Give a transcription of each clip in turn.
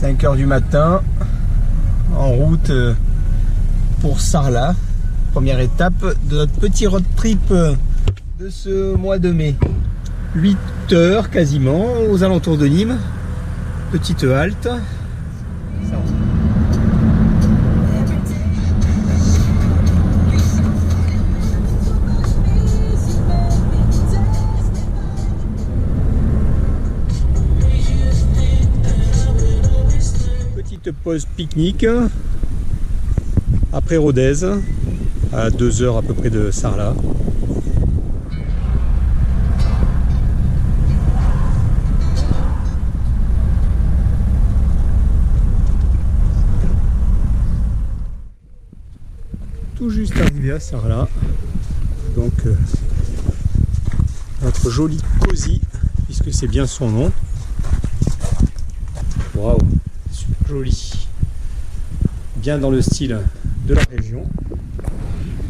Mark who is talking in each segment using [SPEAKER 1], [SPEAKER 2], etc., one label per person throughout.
[SPEAKER 1] 5 h du matin, en route pour Sarlat. Première étape de notre petit road trip de ce mois de mai. 8 h quasiment, aux alentours de Nîmes. Petite halte. Petite pause pique-nique après Rodez, à 2 h à peu près de Sarlat. Tout juste arrivé à Sarlat, donc notre joli cosy, puisque c'est bien son nom. Waouh, super joli, bien dans le style de la région.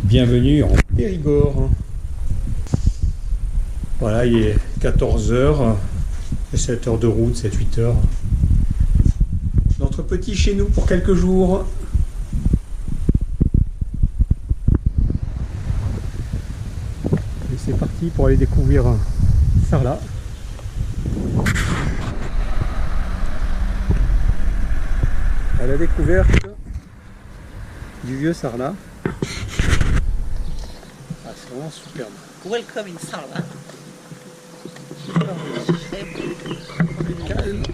[SPEAKER 1] Bienvenue en Périgord. Voilà, il est 14 h, 7 h de route, 7-8 h. Notre petit chez nous pour quelques jours. C'est parti pour aller découvrir Sarlat. À la découverte du vieux Sarlat. Ah, c'est vraiment superbe.
[SPEAKER 2] Welcome in Sarlat.
[SPEAKER 1] Calme.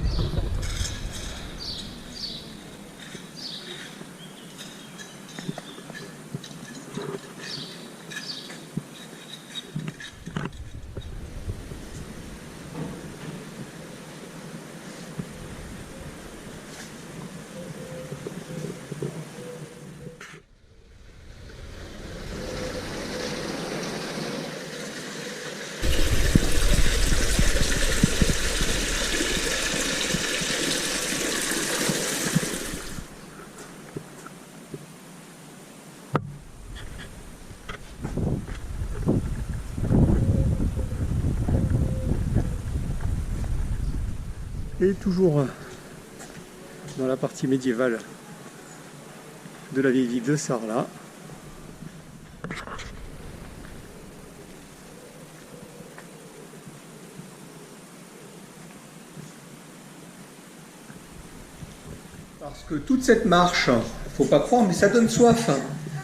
[SPEAKER 1] Et toujours dans la partie médiévale de la vieille ville de Sarlat. Parce que toute cette marche, faut pas croire, mais ça donne soif.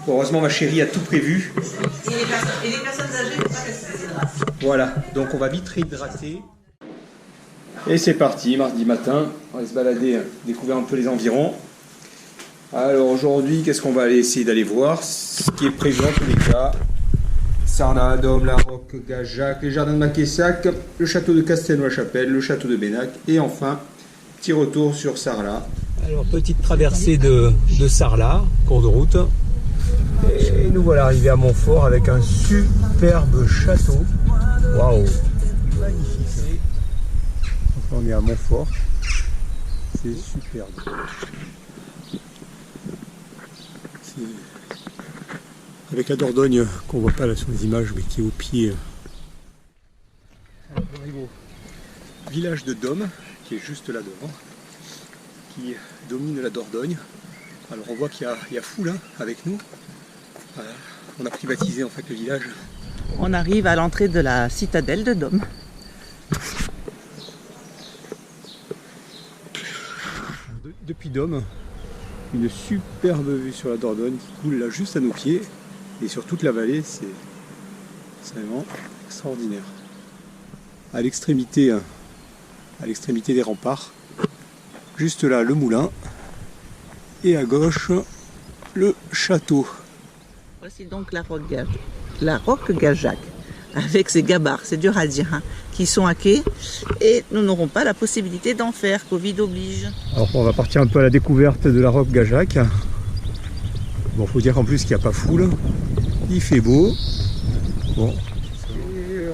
[SPEAKER 1] Heureusement, ma chérie a tout prévu.
[SPEAKER 2] Et les personnes âgées, il ne faut pas qu'elles se déshydratent.
[SPEAKER 1] Voilà, donc on va vite réhydrater. Et c'est parti, mardi matin, on va se balader, découvrir un peu les environs. Alors aujourd'hui, qu'est-ce qu'on va aller essayer d'aller voir? Ce qui est prévu en tous les cas. Sarlat, Dôme, La Roque, Gajac, les jardins de Maquessac, le château de Castelnau-la-Chapelle, le château de Bénac et enfin, petit retour sur Sarlat. Alors petite traversée de Sarlat, cours de route. Et nous voilà arrivés à Montfort avec un superbe château. Waouh, magnifique. On est à Montfort, c'est superbe. Avec la Dordogne qu'on voit pas là sur les images, mais qui est au pied. Alors, on arrive au village de Dôme, qui est juste là devant, qui domine la Dordogne. Alors on voit qu'il y a foule avec nous. Voilà. On a privatisé en fait le village.
[SPEAKER 2] On arrive à l'entrée de la citadelle de Dôme.
[SPEAKER 1] Depuis Dôme, une superbe vue sur la Dordogne qui coule là juste à nos pieds et sur toute la vallée, c'est vraiment extraordinaire. À l'extrémité des remparts, juste là le moulin et à gauche le château.
[SPEAKER 2] Voici donc la roque Gajac, avec ses gabarres, c'est dur à dire, hein, qui sont à quai et nous n'aurons pas la possibilité d'en faire, Covid oblige.
[SPEAKER 1] Alors on va partir un peu à la découverte de la roque Gajac. Bon, faut dire qu'en plus qu'il n'y a pas foule, il fait beau. Bon, et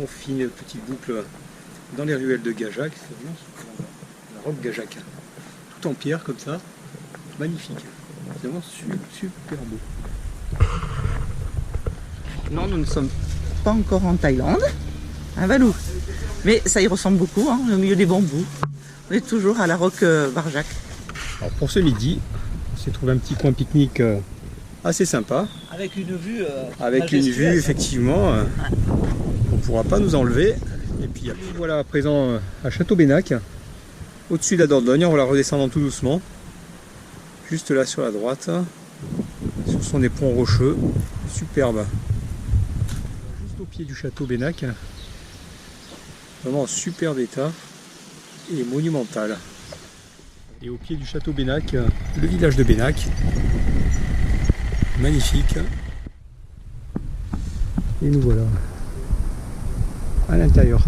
[SPEAKER 1] on finit une petite boucle dans les ruelles de Gajac. C'est vraiment la roque Gajac, tout en pierre comme ça, magnifique. C'est vraiment super beau.
[SPEAKER 2] Non, nous ne sommes pas encore en Thaïlande, un Valou. Mais ça y ressemble beaucoup, hein, au milieu des bambous. On est toujours à la Roque Barjac.
[SPEAKER 1] Alors pour ce midi, on s'est trouvé un petit coin pique-nique assez sympa.
[SPEAKER 2] Avec une vue
[SPEAKER 1] Avec une vue, effectivement, on ne pourra pas nous enlever. Et puis voilà, à présent à Château-Bénac, au-dessus de la Dordogne, on va la redescendre tout doucement. Juste là sur la droite, sur son éperon rocheux, superbe. Juste au pied du Château-Bénac, vraiment en superbe état et monumental. Et au pied du Château-Bénac, le village de Bénac, magnifique. Et nous voilà à l'intérieur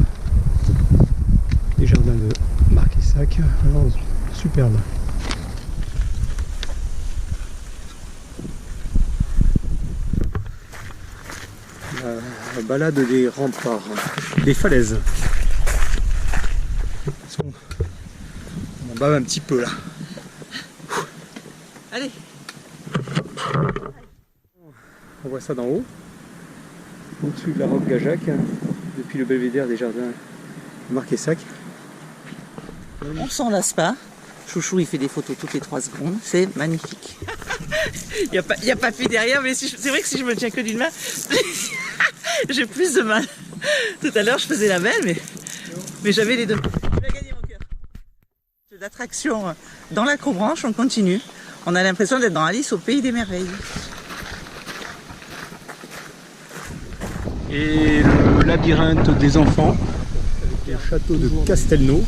[SPEAKER 1] des jardins de Marquessac. Alors, superbe. La balade des remparts, des falaises. On en bave un petit peu là.
[SPEAKER 2] Allez.
[SPEAKER 1] On voit ça d'en haut, au-dessus de la Roque Gajac, depuis le belvédère des jardins de Marquessac.
[SPEAKER 2] On s'en lasse pas. Chouchou, il fait des photos toutes les 3 secondes. C'est magnifique. Il n'y a pas plus derrière, mais c'est vrai que si je me tiens que d'une main, j'ai plus de mal. Tout à l'heure, je faisais la belle, mais j'avais les deux. Tu vas gagner mon cœur. D'attraction dans l'acrobranche, on continue. On a l'impression d'être dans Alice au pays des merveilles.
[SPEAKER 1] Et le labyrinthe des enfants, avec le château de Castelnau.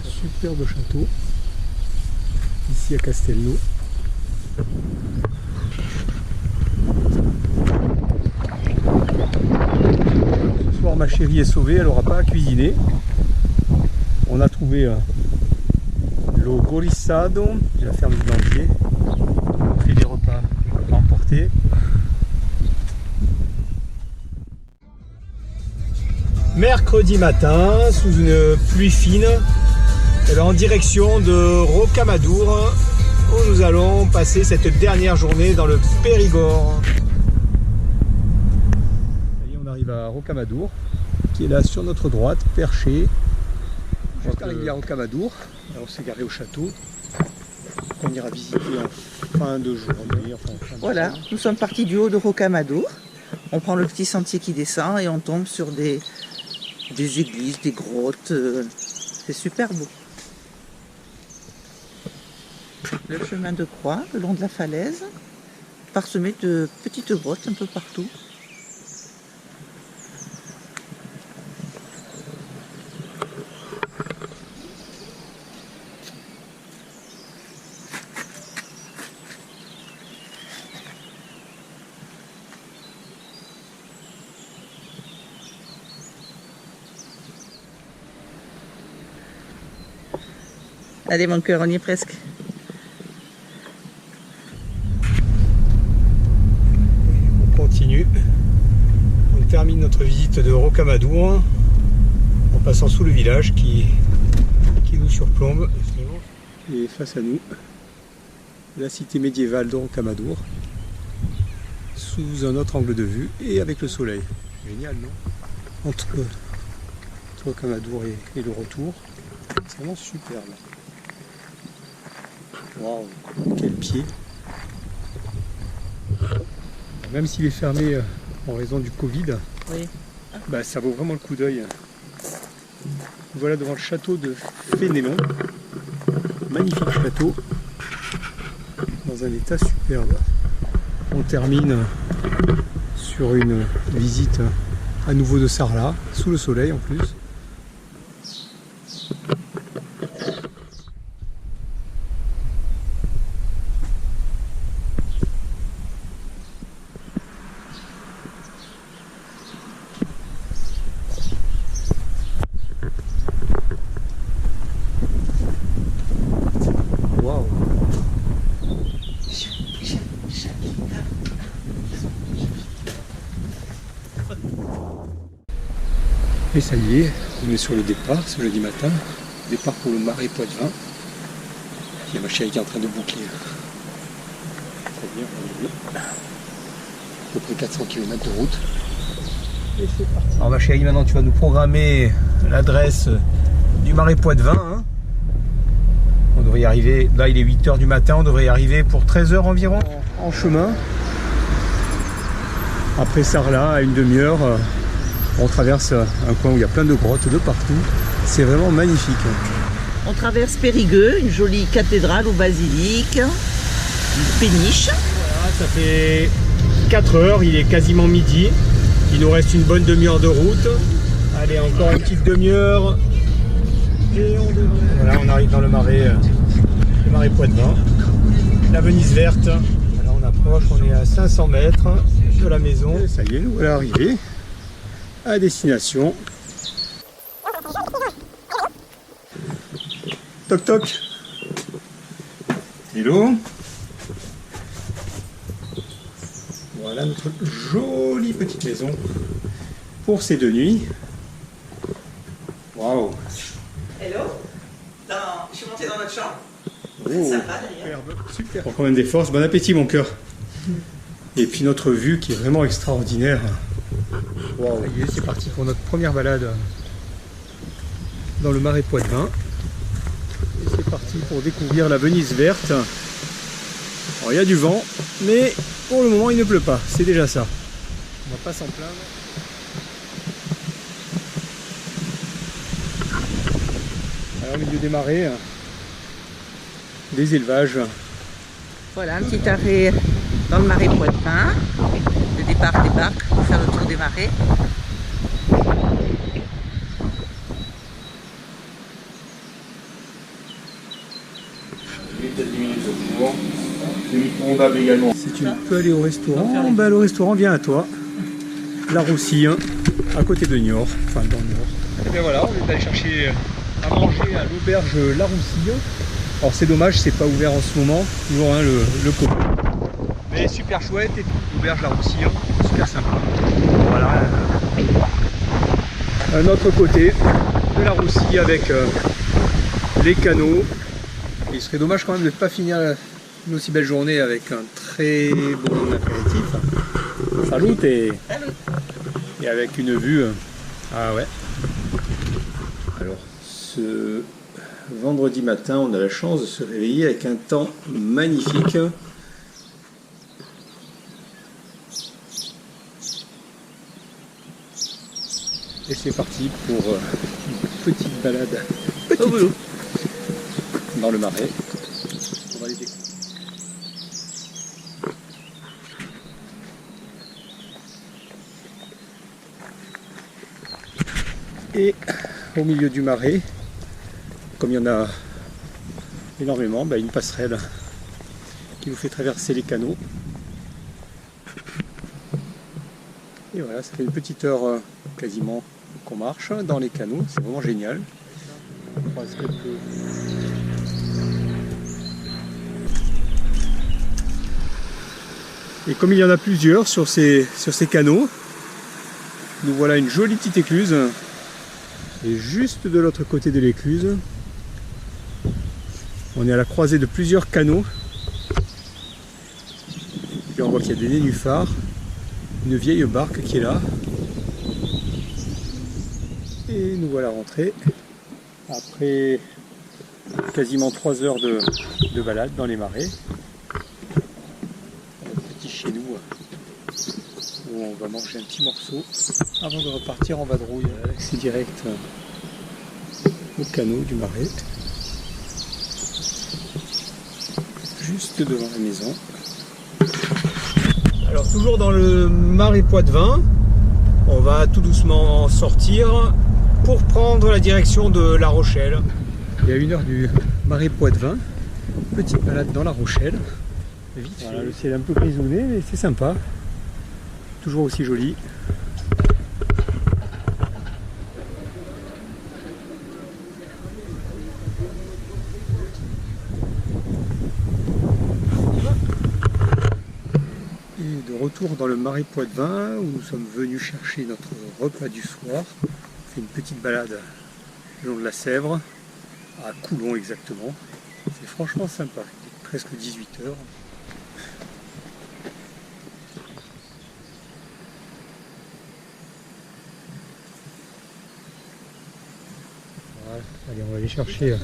[SPEAKER 1] Superbe château, ici à Castelnau. Ce soir, ma chérie est sauvée, elle n'aura pas à cuisiner. On a trouvé l'eau gorissado de la ferme du Banquier. On fait des repas à emporter. Mercredi matin, sous une pluie fine, en direction de Rocamadour, où nous allons passer cette dernière journée dans le Périgord. Et on arrive à Rocamadour, qui est là sur notre droite, perché, jusqu'à la rivière Rocamadour. Alors on s'est garé au château, qu'on ira visiter en fin de journée.
[SPEAKER 2] Voilà, nous sommes partis du haut de Rocamadour. On prend le petit sentier qui descend et on tombe sur des églises, des grottes. C'est super beau. Le chemin de croix le long de la falaise, parsemé de petites grottes un peu partout. Allez mon cœur, on y est presque.
[SPEAKER 1] On continue. On termine notre visite de Rocamadour en passant sous le village qui nous surplombe. Et face à nous, la cité médiévale de Rocamadour sous un autre angle de vue et avec le soleil. Génial, non? Entre Rocamadour et le retour. C'est vraiment superbe. Waouh, quel pied! Même s'il est fermé en raison du Covid,
[SPEAKER 2] Oui.
[SPEAKER 1] bah, ça vaut vraiment le coup d'œil. Voilà devant le château de Fénelon. Magnifique château, dans un état superbe. On termine sur une visite à nouveau de Sarlat, sous le soleil en plus. Et ça y est, on est sur le départ ce jeudi matin. Départ pour le Marais Poitevin. Il y a ma chérie qui est en train de boucler. Très bien, à peu près 400 km de route. Et c'est parti. Alors ma chérie, maintenant tu vas nous programmer l'adresse du Marais Poitevin. Hein. On devrait y arriver, là il est 8 h du matin, on devrait y arriver pour 13 h environ en chemin. Après Sarlat, à une demi-heure, on traverse un coin où il y a plein de grottes de partout. C'est vraiment magnifique.
[SPEAKER 2] On traverse Périgueux, une jolie cathédrale ou basilique, une péniche.
[SPEAKER 1] Voilà, ça fait 4 h, il est quasiment midi. Il nous reste une bonne demi-heure de route. Allez, encore une petite demi-heure. Et voilà, on arrive dans le Marais Poitevin. La Venise verte. Voilà, on approche, on est à 500 mètres de la maison. Et ça y est, nous voilà arrivés à destination. Toc toc. Hello. Voilà notre jolie petite maison pour ces 2 nuits. Waouh.
[SPEAKER 2] Hello. Je suis montée dans notre chambre.
[SPEAKER 1] Oh,
[SPEAKER 2] Sympa d'ailleurs.
[SPEAKER 1] super. Pour quand même des forces, bon appétit mon cœur. Et puis notre vue qui est vraiment extraordinaire. Waouh. Ça y est, c'est parti pour notre première balade dans le Marais Poitevin. Et c'est parti pour découvrir la Venise verte. Alors il y a du vent, mais pour le moment il ne pleut pas, c'est déjà ça. On va pas s'en plaindre. Alors au milieu des marais, des élevages.
[SPEAKER 2] Voilà, un petit arrêt dans le Marais Poitevin. Le départ des barques pour faire le tour des marais.
[SPEAKER 1] Si tu peux aller au restaurant, bah, le restaurant vient à toi. La Roussille, à côté de Niort, enfin dans Niort. Et bien voilà, on est allé chercher à manger à l'auberge La Roussille. Alors c'est dommage, c'est pas ouvert en ce moment, toujours hein, le Covid. Mais super chouette, et l'auberge La Roussille, super sympa. Voilà. Un autre côté de La Roussille avec les canaux. Il serait dommage quand même de ne pas finir une aussi belle journée avec un très bon apéritif. Salut et avec une vue. Ah ouais. Alors ce vendredi matin, on a la chance de se réveiller avec un temps magnifique. Et c'est parti pour une petite balade dans le Marais. On va les découvrir. Et au milieu du Marais, comme il y en a énormément, une passerelle qui nous fait traverser les canaux. Et voilà, ça fait une petite heure quasiment qu'on marche dans les canaux, c'est vraiment génial. On croise quelques... Et comme il y en a plusieurs sur ces canaux, nous voilà une jolie petite écluse. Et juste de l'autre côté de l'écluse, on est à la croisée de plusieurs canaux. Et on voit qu'il y a des nénuphars, une vieille barque qui est là. Et nous voilà rentrés après quasiment 3 heures de balade dans les marais. Petit chez nous où on va manger un petit morceau avant de repartir en vadrouille. C'est direct au canot du Marais, juste devant la maison. Alors toujours dans le Marais Poitevin, on va tout doucement sortir pour prendre la direction de La Rochelle. Il y a 1 heure du Marais Poitevin, petite balade dans La Rochelle. Vite voilà, le ciel est un peu grisonné mais c'est sympa, toujours aussi joli. Et de retour dans le Marais Poitevin où nous sommes venus chercher notre repas du soir. On fait une petite balade le long de la Sèvre, à Coulon exactement. C'est franchement sympa, il est presque 18 h. Allez, on va aller chercher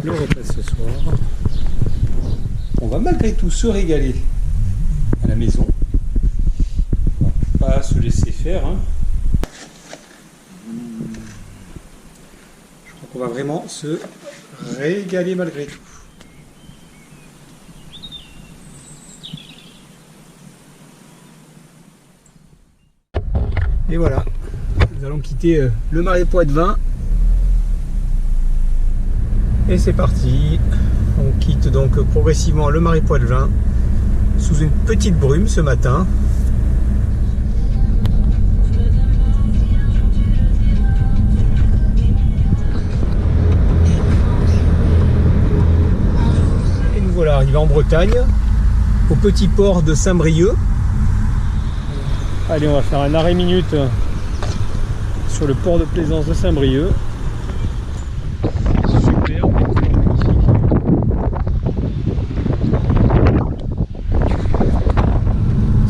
[SPEAKER 1] le repas ce soir. On va malgré tout se régaler à la maison. On va pas se laisser faire. Hein. Je crois qu'on va vraiment se régaler malgré tout. Et voilà, nous allons quitter le Marais Poitevin. Et c'est parti. On quitte donc progressivement le Marais Poitevin sous une petite brume ce matin. Et nous voilà arrivés en Bretagne, au petit port de Saint-Brieuc. Allez, on va faire un arrêt minute sur le port de plaisance de Saint-Brieuc. Super, magnifique.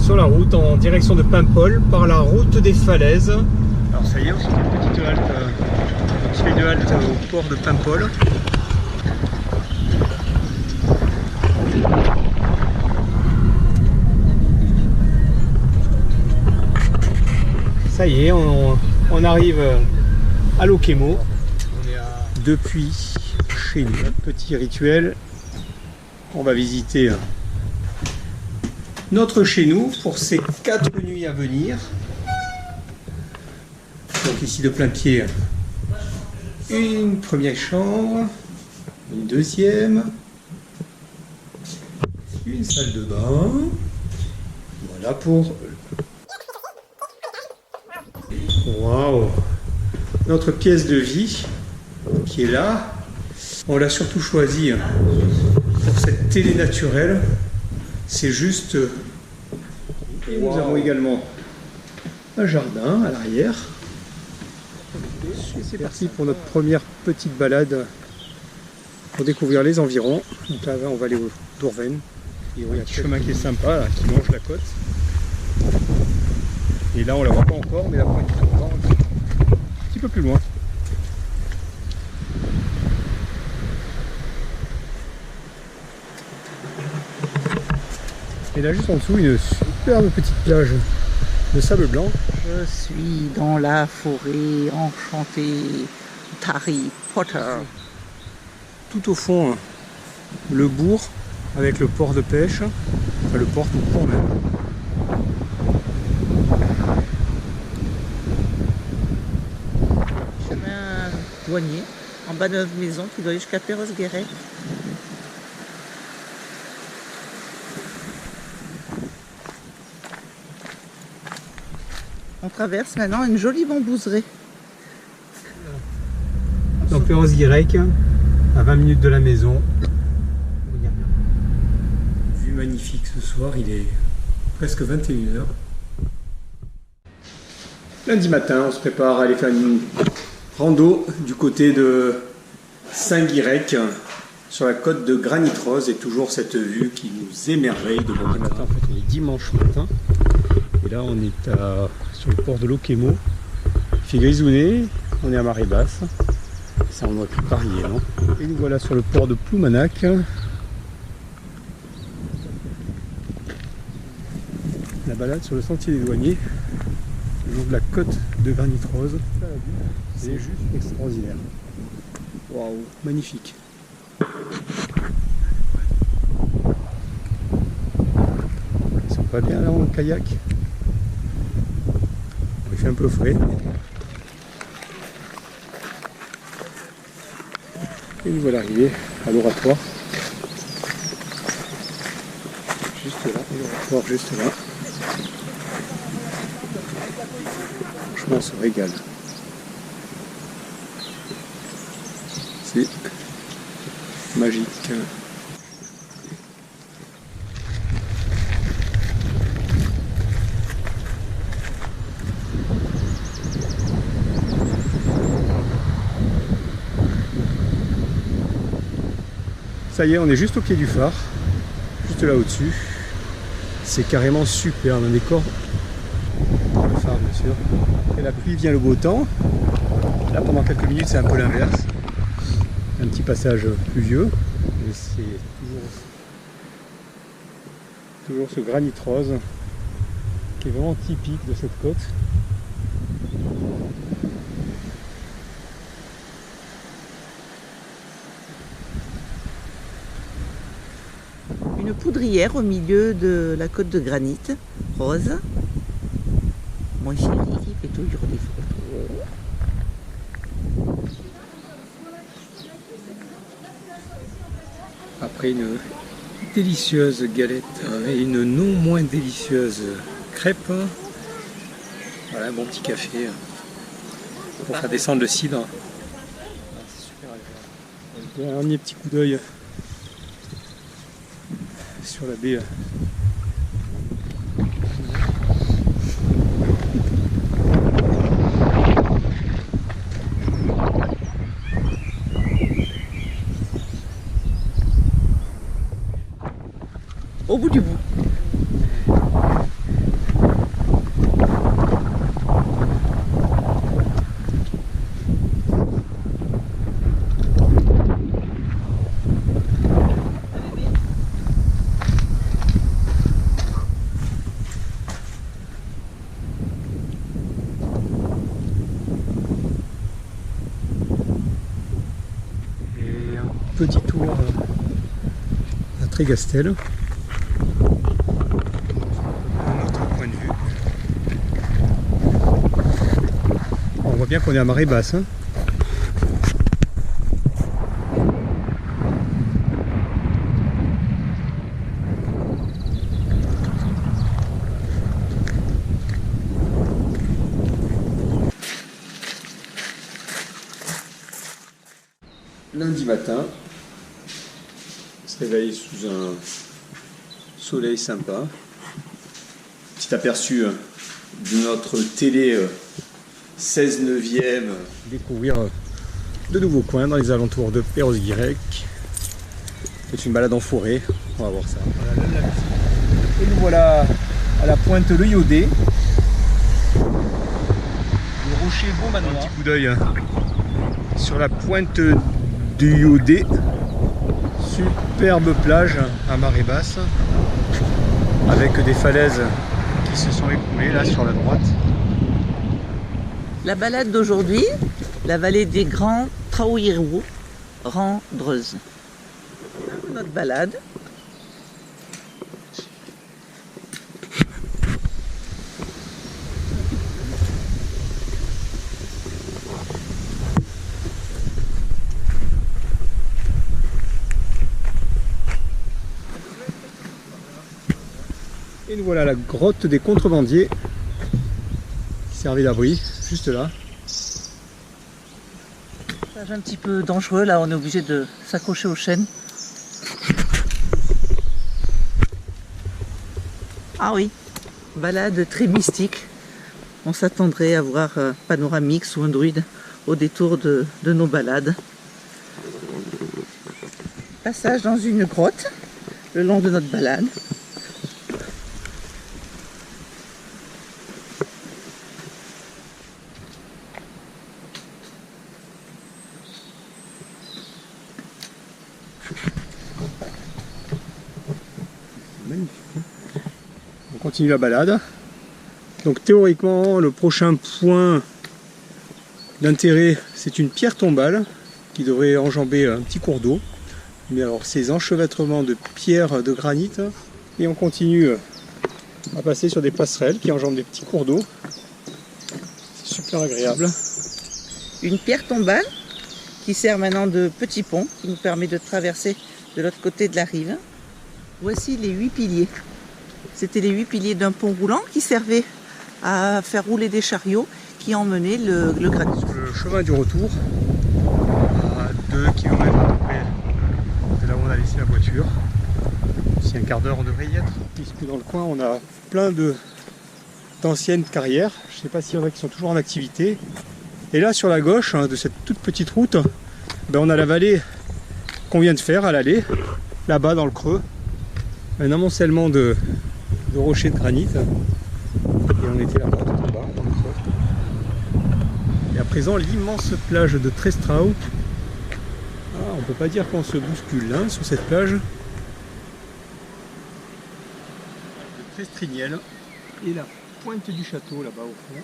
[SPEAKER 1] Sur la route en direction de Paimpol par la route des Falaises. Alors ça y est, on se fait une petite halte, au port de Paimpol. Ça y est, on arrive à Loquemo. Depuis chez nous, un petit rituel. On va visiter notre chez nous pour ces 4 nuits à venir. Donc ici de plein pied, une première chambre, une deuxième, une salle de bain. Voilà pour... Waouh! Notre pièce de vie qui est là. On l'a surtout choisie pour cette télé naturelle. C'est juste... Et nous avons également un jardin à l'arrière. Et c'est parti pour notre première petite balade pour découvrir les environs. Donc là, on va aller au Dourven. Et il y a un chemin qui est sympa, là, qui longe la côte. Et là, on la voit pas encore, mais la pointe est encore un petit peu plus loin. Et là, juste en dessous, une superbe petite plage de sable blanc.
[SPEAKER 2] Je suis dans la forêt enchantée d'Harry Potter.
[SPEAKER 1] Tout au fond, le bourg avec le port de pêche. Enfin, le port tout court même.
[SPEAKER 2] Chemin douanier en bas de notre maison qui doit aller jusqu'à Perros-Guirec. On traverse maintenant une jolie bambouserie.
[SPEAKER 1] Donc Perros-Guirec, à 20 minutes de la maison. Vue magnifique ce soir, il est presque 21h. Lundi matin, on se prépare à aller faire une rando du côté de Saint-Guirec sur la côte de Granit Rose et toujours cette vue qui nous émerveille de bon matin. En fait, on est dimanche matin et là on est sur le port de Loquemo. Il fait grisounet, on est à marée basse. Ça on aurait pu parier, non? Et nous voilà sur le port de Ploumanac. La balade sur le sentier des douaniers, le long de la côte de Granit Rose. C'est juste extraordinaire. Waouh, magnifique. Ils sont pas bien là en kayak. Il fait un peu frais. Et nous voilà arrivés à l'oratoire. Juste là, l'oratoire juste là. Franchement, on se régale. C'est magique. Ça y est, on est juste au pied du phare, juste là au-dessus. C'est carrément super, un décor. Le phare, bien sûr. Et la pluie vient le beau temps. Là pendant quelques minutes c'est un peu l'inverse. Un petit passage pluvieux. Et c'est toujours ce granit rose qui est vraiment typique de cette côte.
[SPEAKER 2] Une poudrière au milieu de la côte de granit rose. Mon chéri qui fait toujours des photos.
[SPEAKER 1] Après une délicieuse galette et une non moins délicieuse crêpe, voilà un bon petit café pour faire descendre le cidre. C'est super agréable. Un dernier petit coup d'œil sur la baie.
[SPEAKER 2] Au bout du bout.
[SPEAKER 1] Et un petit tour à Trégastel. On voit bien qu'on est à marée basse. Hein. Lundi matin, on se réveille sous un soleil sympa. Petit aperçu de notre télé 16 neuvième. Découvrir de nouveaux coins dans les alentours de Perros-Guirec. C'est une balade en forêt, on va voir ça. Et nous voilà à la pointe Le Iodé. Le rocher Beaumanoir. Un petit coup d'œil sur la pointe du Iodé. Superbe plage à marée basse avec des falaises qui se sont écoulées là sur la droite.
[SPEAKER 2] La balade d'aujourd'hui, la vallée des Grands Traoirou, Rendreuse. Notre balade.
[SPEAKER 1] Et nous voilà à la grotte des contrebandiers qui servait d'abri, juste là.
[SPEAKER 2] Passage un petit peu dangereux, là on est obligé de s'accrocher aux chaînes. Ah oui, balade très mystique. On s'attendrait à voir Panoramix ou un druide au détour de nos balades. Passage dans une grotte le long de notre balade.
[SPEAKER 1] Magnifique. On continue la balade. Donc théoriquement, le prochain point d'intérêt, c'est une pierre tombale qui devrait enjamber un petit cours d'eau. Mais alors ces enchevêtrements de pierres de granit, et on continue à passer sur des passerelles qui enjambent des petits cours d'eau. C'est super agréable.
[SPEAKER 2] Une pierre tombale qui sert maintenant de petit pont, qui nous permet de traverser de l'autre côté de la rive. Voici les 8 piliers. C'était les 8 piliers d'un pont roulant qui servait à faire rouler des chariots qui emmenaient le granit.
[SPEAKER 1] Sur le chemin du retour, à 2 km à peu près de là où on a laissé la voiture. D'ici un quart d'heure on devrait y être. Puisque dans le coin on a plein d'anciennes carrières. Je ne sais pas s'il y en a qui sont toujours en activité. Et là sur la gauche de cette toute petite route, on a la vallée qu'on vient de faire à l'aller, là-bas dans le creux. Un amoncellement de rochers de granit. Et on était là-bas tout en bas. Et après présent l'immense plage de Trestrau. Ah, on peut pas dire qu'on se bouscule hein, sur cette plage. De Trestrignel et la pointe du château là-bas au fond.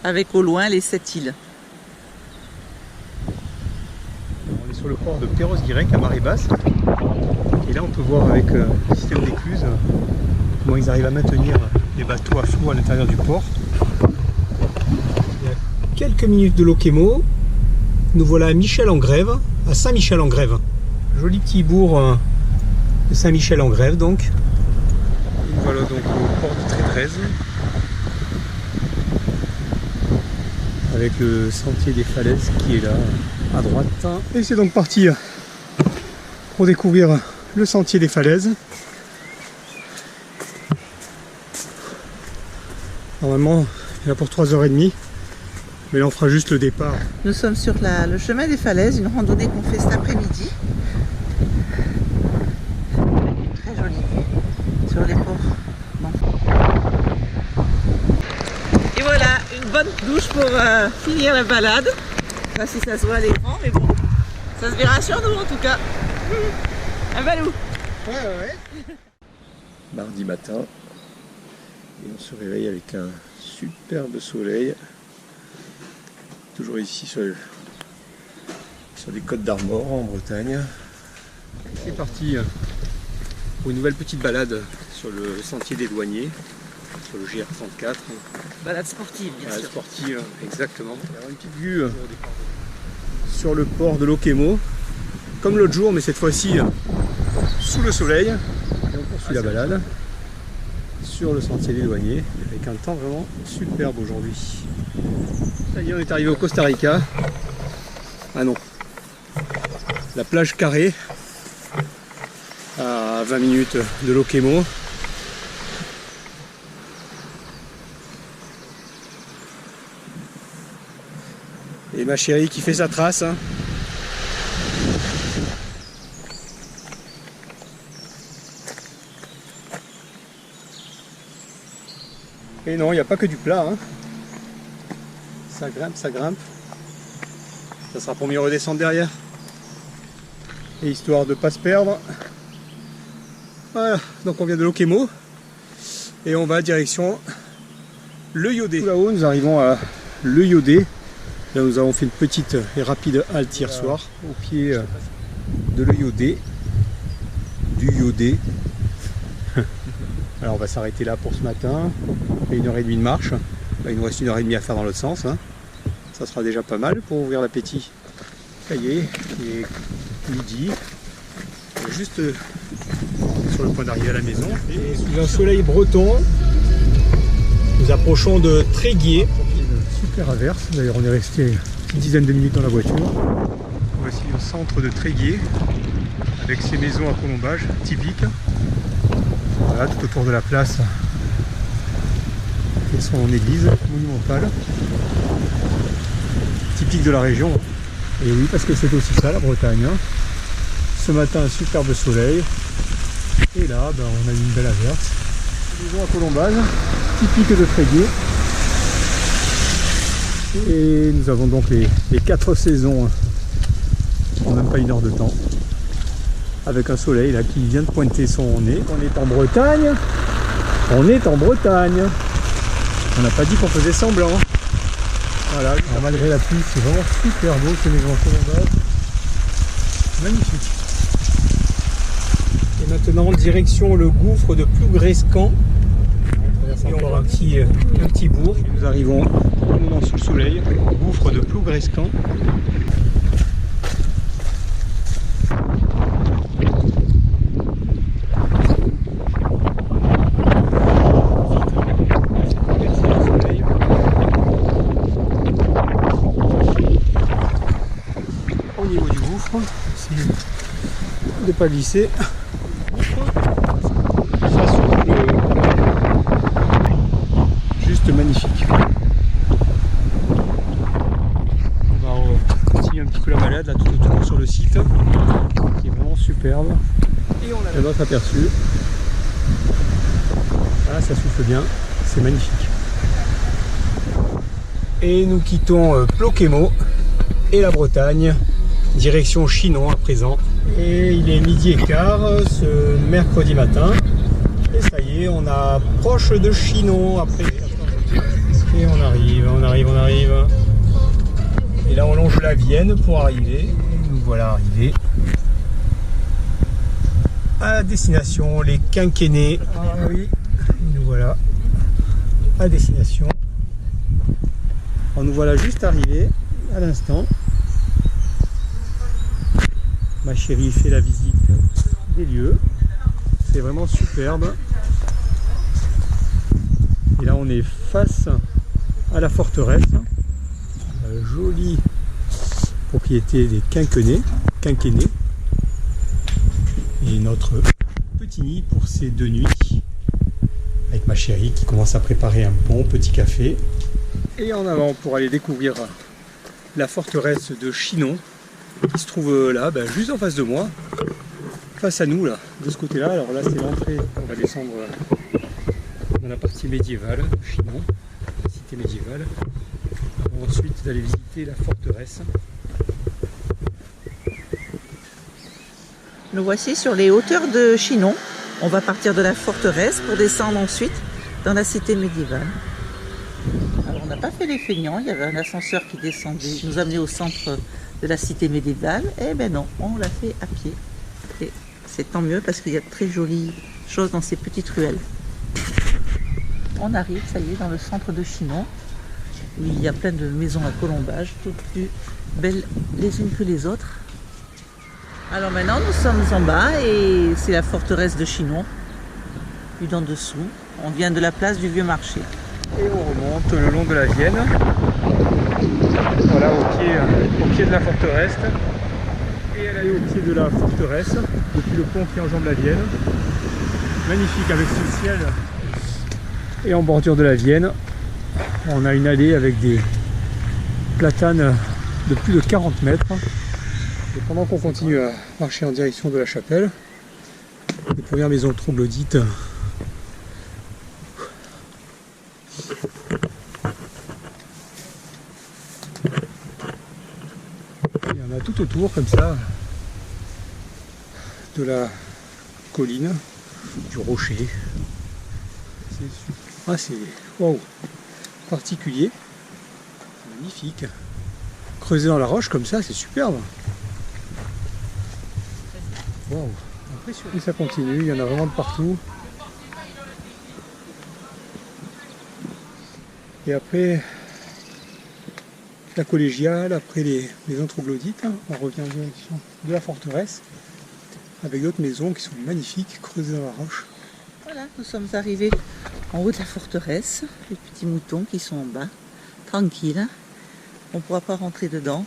[SPEAKER 2] Avec au loin les 7 îles.
[SPEAKER 1] On est sur le port de Perros-Guirec à marée basse. Et là on peut voir avec le système d'écluse comment ils arrivent à maintenir les bateaux à flot à l'intérieur du port. Il y a quelques minutes de Loquemo. Nous voilà à Michel-en-Grève, à Saint-Michel-en-Grève. Joli petit bourg de Saint-Michel-en-Grève donc. Et voilà donc au port de Trétrez. Avec le sentier des falaises qui est là à droite. Et c'est donc parti pour découvrir le sentier des falaises. Normalement il y en a pour 3h30. Mais là on fera juste le départ.
[SPEAKER 2] Nous sommes sur le chemin des falaises, une randonnée qu'on fait cet après-midi. Très jolie sur les ports. Bon. Et voilà, une bonne douche pour finir la balade. Je sais pas si ça se voit à l'écran, mais bon, ça se verra sur nous en tout cas. Un balou.
[SPEAKER 1] Ouais. Mardi matin, et on se réveille avec un superbe soleil. Toujours ici sur les côtes d'Armor en Bretagne. C'est parti pour une nouvelle petite balade sur le sentier des douaniers, sur le GR34.
[SPEAKER 2] Balade sportive, bien sûr.
[SPEAKER 1] Sportive, exactement. Alors, une petite vue sur le port de Loquemo, comme l'autre jour, mais cette fois-ci sous le soleil. Et on poursuit la balade sur le sentier des douaniers, avec un temps vraiment superbe aujourd'hui. Ça y est, on est arrivé au Costa Rica. Ah non, la plage Carré, à 20 minutes de Loquemo. Et ma chérie qui fait sa trace. Hein. Et non, il n'y a pas que du plat. Hein. Ça grimpe, ça grimpe. Ça sera pour mieux redescendre derrière. Et histoire de ne pas se perdre. Voilà, donc on vient de Loquemo. Et on va direction Le Yodé. Tout là-haut, nous arrivons à Le Yodé. Là, nous avons fait une petite et rapide halte hier soir au pied de Le Yodé. Du Yodé. Alors on va s'arrêter là pour ce matin. Il y a 1h30 de marche. Il nous reste 1h30 à faire dans l'autre sens. Hein. Ça sera déjà pas mal pour ouvrir l'appétit. Ça y est, il est midi. On est juste sur le point d'arriver à la maison. Et sous un soleil breton, nous approchons de Tréguier. Une super averse. D'ailleurs, on est resté une petite dizaine de minutes dans la voiture. Voici le centre de Tréguier avec ses maisons à colombage typiques. Voilà, tout autour de la place. Et son église monumentale, typique de la région. Et oui, parce que c'est aussi ça la Bretagne. Hein. Ce matin, un superbe soleil. Et là, on a eu une belle averse. Maison à colombage, typique de Tréguier. Et nous avons donc les 4 saisons en même pas 1 heure de temps. Avec un soleil là qui vient de pointer son nez. On est en Bretagne. On est en Bretagne. On n'a pas dit qu'on faisait semblant. Voilà, alors, malgré la pluie, c'est vraiment super beau ces maisons en colombage. Magnifique. Et maintenant, direction le gouffre de Plougrescan. On traverse encore un petit bourg. Nous arrivons au moment sous le soleil, au gouffre de Plougrescan. Au niveau du gouffre, essayez de ne pas glisser. Ça s'ouvre juste magnifique. On va continuer un petit peu la balade là tout autour sur le site qui est vraiment superbe. Et on a notre aperçu. Là ça souffle bien, c'est magnifique. Et nous quittons Ploquémot et la Bretagne, direction Chinon à présent. Et il est 12h15 ce mercredi matin. Et ça y est, on approche de Chinon après. Et on arrive. Et là on longe la Vienne pour arriver. Et nous voilà arrivés à destination, les Quinquennets. Ah oui, nous voilà à destination. Alors, nous voilà juste arrivés à l'instant. Ma chérie fait la visite des lieux. C'est vraiment superbe. Et là on est face à la forteresse. La jolie propriété des Quinquennets. Et notre petit nid pour ces 2 nuits. Avec ma chérie qui commence à préparer un bon petit café. Et en avant pour aller découvrir la forteresse de Chinon qui se trouve là, juste en face de moi, face à nous là, de ce côté là. Alors là c'est l'entrée, on va descendre dans la partie médiévale de Chinon, la cité médiévale, pour ensuite d'aller visiter la forteresse.
[SPEAKER 2] Nous voici sur les hauteurs de Chinon. On va partir de la forteresse pour descendre ensuite dans la cité médiévale. Alors on n'a pas fait les feignants, il y avait un ascenseur qui descendait, nous amenait au centre de la cité médiévale. Eh ben non, on l'a fait à pied. Et c'est tant mieux parce qu'il y a de très jolies choses dans ces petites ruelles. On arrive, ça y est, dans le centre de Chinon, où il y a plein de maisons à colombage, toutes plus belles les unes que les autres. Alors maintenant nous sommes en bas et c'est la forteresse de Chinon, puis d'en dessous. On vient de la place du Vieux Marché.
[SPEAKER 1] Et on remonte le long de la Vienne, voilà au pied de la forteresse. Et elle est au pied de la forteresse, depuis le pont qui enjambe la Vienne. Magnifique avec ce ciel. Et en bordure de la Vienne, on a une allée avec des platanes de plus de 40 mètres. Et pendant qu'on continue à marcher en direction de la chapelle, les premières maisons troglodytes il y en a tout autour comme ça de la colline, du rocher. C'est waouh, particulier, magnifique. Creusé dans la roche comme ça, c'est superbe. Wow. Et ça continue, il y en a vraiment de partout. Et après la collégiale, après les maisons troglodytes, on revient en direction de la forteresse avec d'autres maisons qui sont magnifiques, creusées dans la roche.
[SPEAKER 2] Voilà, nous sommes arrivés en haut de la forteresse, les petits moutons qui sont en bas, tranquilles. On ne pourra pas rentrer dedans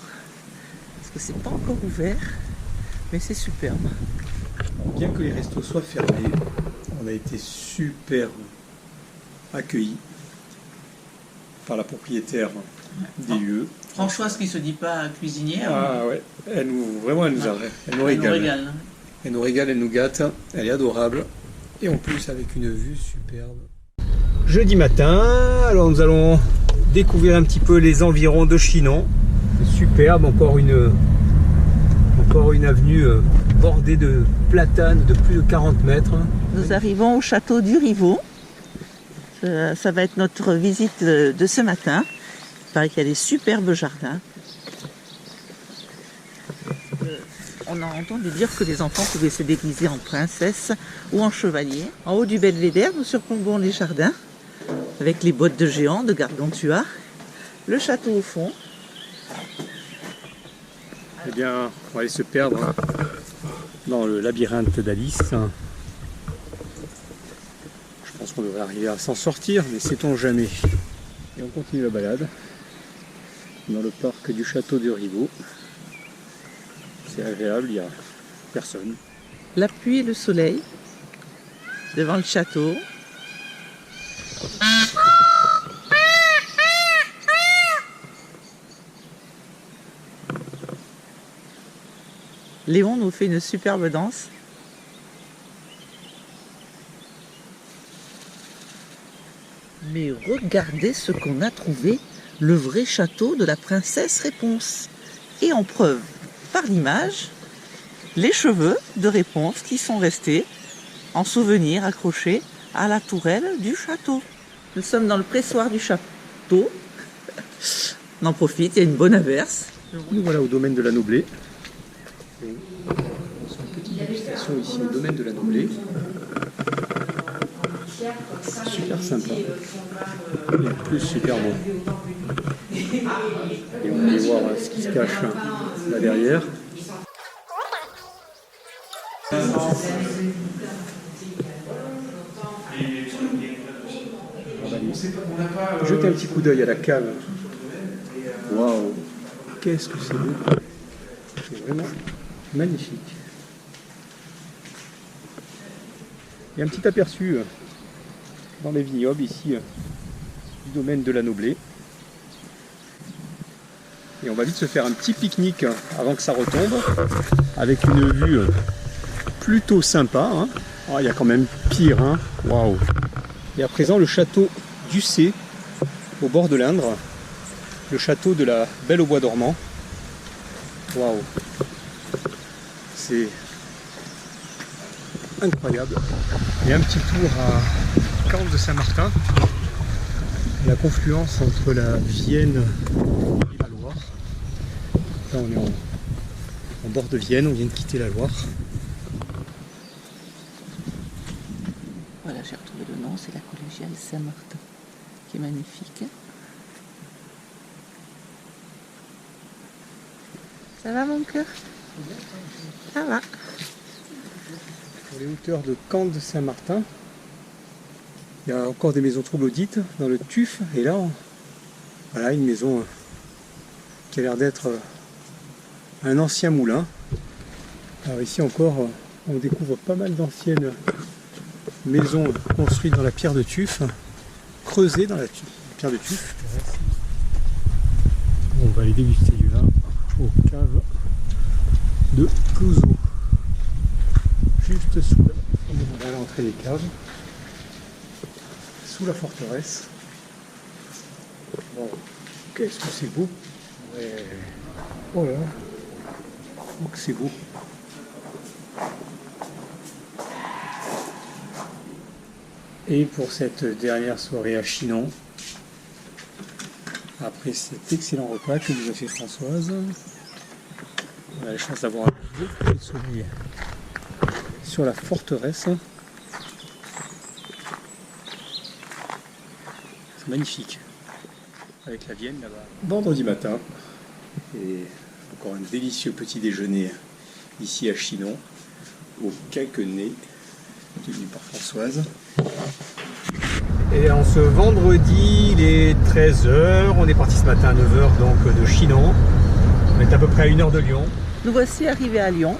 [SPEAKER 2] parce que c'est pas encore ouvert, mais c'est superbe.
[SPEAKER 1] Bien que les restos soient fermés, on a été super accueillis par la propriétaire des lieux.
[SPEAKER 2] Françoise qui se dit pas cuisinière.
[SPEAKER 1] Ah ouais, elle nous régale. Elle nous régale, elle nous gâte, elle est adorable. Et en plus avec une vue superbe. Jeudi matin, alors nous allons découvrir un petit peu les environs de Chinon. C'est superbe, encore une avenue bordée de platanes de plus de 40 mètres.
[SPEAKER 2] Nous arrivons au château du Rivaux. Ça va être notre visite de ce matin. Il paraît qu'il y a des superbes jardins. On a entendu dire que les enfants pouvaient se déguiser en princesse ou en chevalier. En haut du belvédère, nous surplombons les jardins avec les bottes de géant de Gargantua, le château au fond.
[SPEAKER 1] Eh bien, on va aller se perdre dans le labyrinthe d'Alice. Je pense qu'on devrait arriver à s'en sortir, mais sait-on jamais. Et on continue la balade dans le parc du château du Rivaux. C'est agréable, il n'y a personne.
[SPEAKER 2] La pluie et le soleil devant le château. Léon nous fait une superbe danse. Mais regardez ce qu'on a trouvé le vrai château de la princesse Réponse. Et en preuve, par l'image, les cheveux de Réponse qui sont restés en souvenir accrochés à la tourelle du château. Nous sommes dans le pressoir du château. On en profite, il y a une bonne averse.
[SPEAKER 1] Nous voilà au domaine de la Noblée. On sur une petite dégustation ici au domaine de la Noblée. Super sympa. Et en plus super bon. Et on va aller voir ce qui se cache là derrière. On va aller jeter un petit coup d'œil à la cave. Waouh, qu'est-ce que c'est beau! C'est vraiment magnifique. Il y a un petit aperçu dans les vignobles ici du domaine de la Noblée. Et on va vite se faire un petit pique-nique avant que ça retombe, avec une vue plutôt sympa. Hein. Oh, il y a quand même pire. Hein. Waouh! Et à présent, le château d'Ussé, au bord de l'Indre. Le château de la Belle au Bois dormant. Waouh! C'est incroyable. Et un petit tour à Camp de Saint-Martin. La confluence entre la Vienne et la Loire. Là on est en bord de Vienne, on vient de quitter la Loire.
[SPEAKER 2] Voilà, j'ai retrouvé le nom, c'est la collégiale Saint-Martin, qui est magnifique. Ça va mon cœur? Ça va.
[SPEAKER 1] Sur les hauteurs de Camp de Saint-Martin, il y a encore des maisons troglodytes dans le tuf. Et là, voilà une maison qui a l'air d'être un ancien moulin. Alors ici encore, on découvre pas mal d'anciennes maisons construites dans la pierre de tuf, creusées dans la pierre de tuf. On va aller déguster du vin aux caves de Clouseau, juste sous l'entrée des caves, sous la forteresse. Bon, qu'est-ce que c'est beau! Ouais. Oh là là, oh que c'est beau! Et pour cette dernière soirée à Chinon, après cet excellent repas que nous a fait Françoise, on a la chance d'avoir un beau coucher de soleil sur la forteresse. C'est magnifique, avec la Vienne là-bas. Vendredi matin, et encore un délicieux petit déjeuner ici à Chinon, au Caquenay, tenu par Françoise. Et en ce vendredi, il est 13h, on est parti ce matin à 9h donc de Chinon. On est à peu près à 1h de Lyon.
[SPEAKER 2] Nous voici arrivés à Lyon.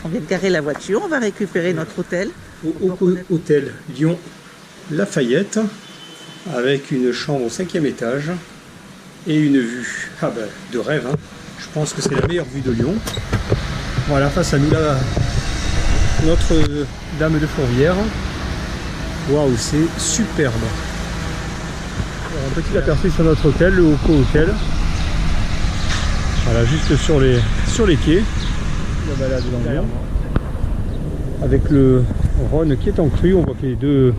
[SPEAKER 2] On vient de garer la voiture, on va récupérer notre hôtel.
[SPEAKER 1] Au hôtel Lyon Lafayette, avec une chambre au 5e étage et une vue de rêve. Hein. Je pense que c'est la meilleure vue de Lyon. Voilà, face à nous là, Notre-Dame de Fourvière. Waouh, c'est superbe. Alors, un petit aperçu sur notre hôtel, le Hoco Hôtel. Voilà, juste sur les quais. La balade dans l'air. Avec le Rhône qui est en crue, on voit que les deux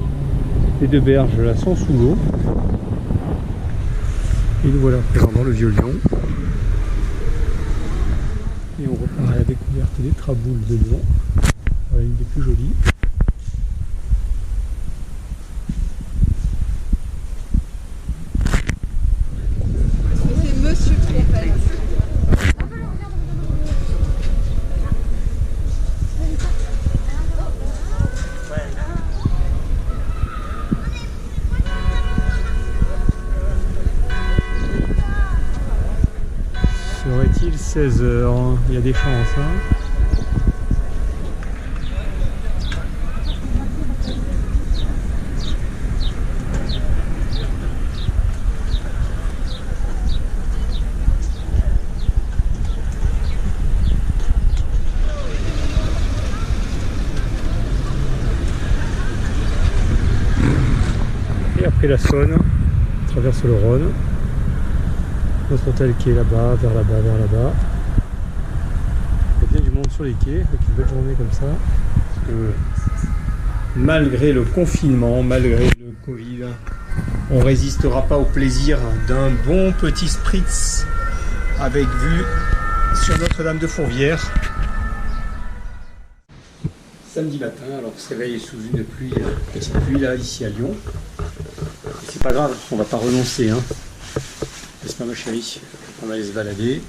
[SPEAKER 1] berges là sont sous l'eau. Et nous voilà présents dans le Vieux-Lyon. Et on repart à la découverte des traboules de Lyon. Voilà, une des plus jolies. Serait-il 16h? Il y a des chances. Hein. Et après la Saône, on traverse le Rhône.
[SPEAKER 3] Notre hôtel qui est là-bas, vers là-bas, vers là-bas. Il y a bien du monde sur les quais, avec une belle journée comme ça. Parce que malgré le confinement, malgré le Covid, on résistera pas au plaisir d'un bon petit spritz avec vue sur Notre-Dame de Fourvière. Samedi matin, alors on se réveille sous une pluie, petite pluie là, ici à Lyon. Et c'est pas grave, on va pas renoncer, hein. N'est-ce pas ma chérie? On va aller se balader.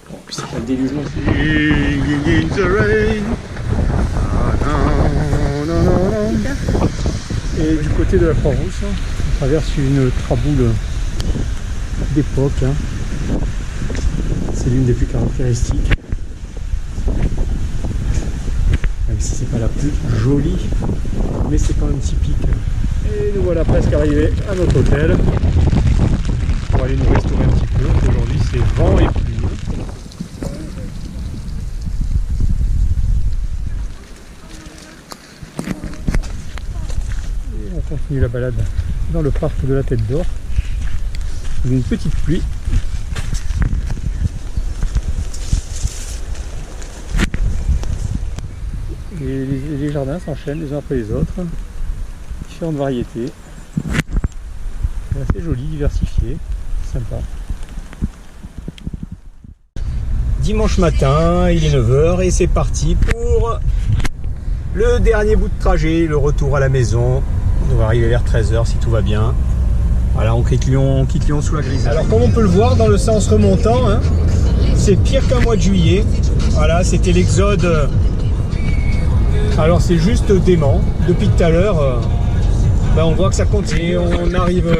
[SPEAKER 3] Bon, puis c'est pas le déluge non plus. In the rain. Et du côté de la Croix-Rousse, on traverse une traboule d'époque. Hein. C'est l'une des plus caractéristiques. Même si c'est pas la plus jolie, mais c'est quand même typique. Et nous voilà presque arrivés à notre hôtel pour aller nous restaurer un petit peu. Aujourd'hui c'est vent et pluie. Et on continue la balade dans le parc de la Tête d'Or. Une petite pluie. Et les jardins s'enchaînent les uns après les autres, différentes variétés, assez joli, diversifié, sympa. Dimanche matin, il est 9 h et c'est parti pour le dernier bout de trajet, le retour à la maison. On va arriver vers 13 h si tout va bien. Voilà, on quitte Lyon sous la grisaille. Alors comme on peut le voir dans le sens remontant, hein, c'est pire qu'un mois de juillet. Voilà, c'était l'exode. Alors c'est juste dément. Depuis tout à l'heure, on voit que ça continue. On arrive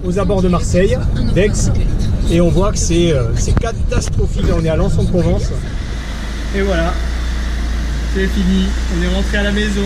[SPEAKER 3] aux abords de Marseille, d'Aix, et on voit que c'est catastrophique. On est à Lens-en-Provence. Et voilà, c'est fini. On est rentré à la maison.